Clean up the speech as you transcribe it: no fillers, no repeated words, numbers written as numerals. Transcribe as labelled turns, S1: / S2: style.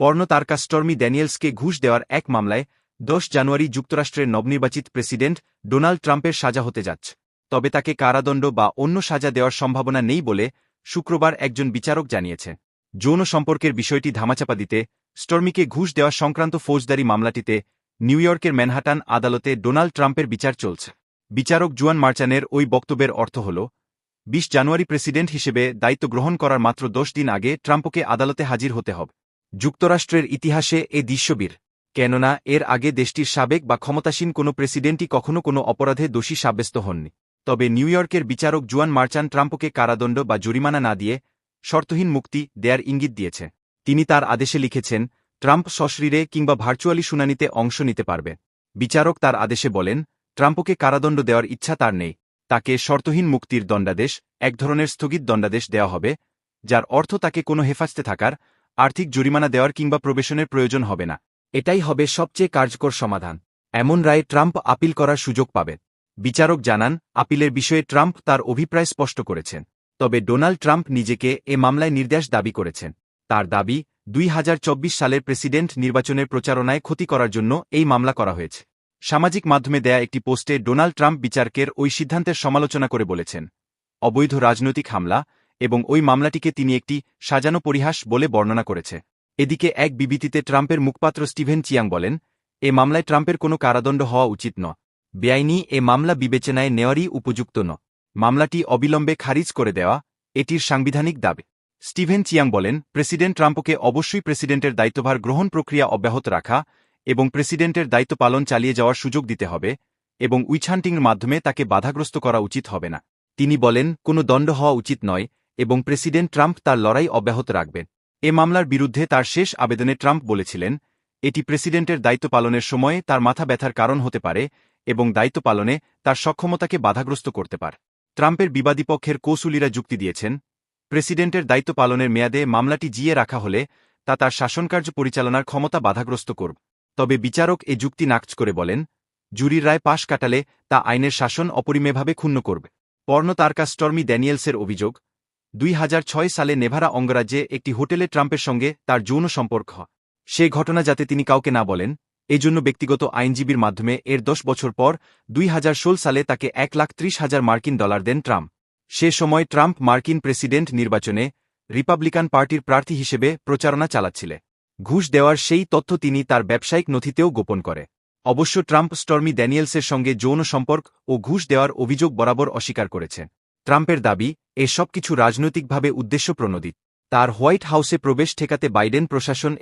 S1: Porn তারকা stormy ড্যানিয়েলসকে ঘুষ দেওয়ার এক মামলায় 10 জানুয়ারি যুক্তরাষ্ট্রের নবনির্বাচিত প্রেসিডেন্ট ডোনাল্ড ট্রাম্পের সাজা হতে যাচ্ছে, তবে তাকে কারাদণ্ড বা অন্য সাজা দেওয়ার সম্ভাবনা নেই বলে শুক্রবার একজন বিচারক জানিয়েছে। যৌন সম্পর্কের বিষয়টি ধামাচাপা দিতে স্টর্মিকে ঘুষ দেওয়া সংক্রান্ত ফৌজদারি মামলাটিতে নিউ ইয়র্কের ম্যানহাটান আদালতে ডোনাল্ড ট্রাম্পের বিচার চলছে। বিচারক জুয়ান মার্চানের ওই বক্তব্যের অর্থ হল, 20 জানুয়ারি প্রেসিডেন্ট হিসেবে দায়িত্ব গ্রহণ করার মাত্র 10 দিন আগে ট্রাম্পকে আদালতে হাজির হতে হবে। যুক্তরাষ্ট্রের ইতিহাসে এ দৃশ্যবীর, কেননা এর আগে দেশটির সাবেক বা ক্ষমতাসীন কোনো প্রেসিডেন্টই কখনো কোনো অপরাধে দোষী সাব্যস্ত হননি। তবে নিউ ইয়র্কের বিচারক জুয়ান মার্চান ট্রাম্পকে কারাদণ্ড বা জরিমানা না দিয়ে শর্তহীন মুক্তি দেয়ার ইঙ্গিত দিয়েছে। তিনি তার আদেশে লিখেছেন, ট্রাম্প সশরীরে কিংবা ভার্চুয়ালি শুনানিতে অংশ নিতে পারবে। বিচারক তার আদেশে বলেন, ট্রাম্পকে কারাদণ্ড দেওয়ার ইচ্ছা তার নেই। তাকে শর্তহীন মুক্তির দণ্ডাদেশ, এক ধরনের স্থগিত দণ্ডাদেশ দেওয়া হবে, যার অর্থ তাকে কোনো হেফাজতে থাকার, আর্থিক জরিমানা দেওয়ার কিংবা প্রবেশনের প্রয়োজন হবে না। এটাই হবে সবচেয়ে কার্যকর সমাধান। এমন রায়ে ট্রাম্প আপিল করার সুযোগ পাবে। বিচারক জানান, আপিলের বিষয়ে ট্রাম্প তার অভিপ্রায় স্পষ্ট করেছেন। তবে ডোনাল্ড ট্রাম্প নিজেকে এ মামলায় নির্দোষ দাবি করেছেন। তার দাবি, 2024 সালের প্রেসিডেন্ট নির্বাচনের প্রচারণায় ক্ষতি করার জন্য এই মামলা করা হয়েছে। সামাজিক মাধ্যমে দেয়া একটি পোস্টে ডোনাল্ড ট্রাম্প বিচারকের ওই সিদ্ধান্তের সমালোচনা করে বলেছেন, অবৈধ রাজনৈতিক হামলা, এবং ওই মামলাটিকে তিনি একটি সাজানো পরিহাস বলে বর্ণনা করেছে। এদিকে এক বিবৃতিতে ট্রাম্পের মুখপাত্র স্টিভেন চিয়াং বলেন, এ মামলায় ট্রাম্পের কোনো কারাদণ্ড হওয়া উচিত নয়। বেআইনি এ মামলা বিবেচনায় নেওয়ারই উপযুক্ত নয়। মামলাটি অবিলম্বে খারিজ করে দেওয়া এটির সাংবিধানিক দাবি। স্টিভেন চিয়াং বলেন, প্রেসিডেন্ট ট্রাম্পকে অবশ্যই প্রেসিডেন্টের দায়িত্বভার গ্রহণ প্রক্রিয়া অব্যাহত রাখা এবং প্রেসিডেন্টের দায়িত্ব পালন চালিয়ে যাওয়ার সুযোগ দিতে হবে, এবং উইচহান্টিংয়ের মাধ্যমে তাকে বাধাগ্রস্ত করা উচিত হবে না। তিনি বলেন, কোনো দণ্ড হওয়া উচিত নয় এবং প্রেসিডেন্ট ট্রাম্প তার লড়াই অব্যাহত রাখবেন। এ মামলার বিরুদ্ধে তার শেষ আবেদনে ট্রাম্প বলেছিলেন, এটি প্রেসিডেন্টের দায়িত্ব পালনের সময়ে তার মাথা ব্যথার কারণ হতে পারে এবং দায়িত্ব পালনে তার সক্ষমতাকে বাধাগ্রস্ত করতে পারে। ট্রাম্পের বিবাদী পক্ষের কৌঁসুলিরা যুক্তি দিয়েছেন, প্রেসিডেন্টের দায়িত্ব পালনের মেয়াদে মামলাটি জিইয়ে রাখা হলে তা তার শাসনকার্য পরিচালনার ক্ষমতা বাধাগ্রস্ত করবে। তবে বিচারক এ যুক্তি নাকচ করে বলেন, জুরির রায় পাশ কাটালে তা আইনের শাসন অপরিমেয়ভাবে ক্ষুণ্ণ করবে। পর্ন তারকা স্টর্মি ড্যানিয়েলসের অভিযোগ, 2006 সালে নেভাডা অঙ্গরাজ্যে একটি হোটেলে ট্রাম্পের সঙ্গে তার যৌন সম্পর্ক হয়। সে ঘটনা যাতে তিনি কাউকে না বলেন, এজন্য ব্যক্তিগত আইনজীবীর মাধ্যমে এর 10 বছর পর 2016 সালে তাকে $130,000 দেন ট্রাম্প। সে সময় ট্রাম্প মার্কিন প্রেসিডেন্ট নির্বাচনে রিপাবলিকান পার্টির প্রার্থী হিসেবে প্রচারণা চালাচ্ছিলেন। ঘুষ দেওয়ার সেই তথ্য তিনি তার ব্যবসায়িক নথিতেও গোপন করে। অবশ্য ট্রাম্প স্টর্মি ড্যানিয়েলসের সঙ্গে যৌন সম্পর্ক ও ঘুষ দেওয়ার অভিযোগ বরাবর অস্বীকার করেছেন। ট্রাম্পের দাবি, এ সবকিছু রাজনৈতিকভাবে উদ্দেশ্যপ্রণোদিত। তার হোয়াইট হাউসে প্রবেশ ঠেকাতে বাইডেন প্রশাসন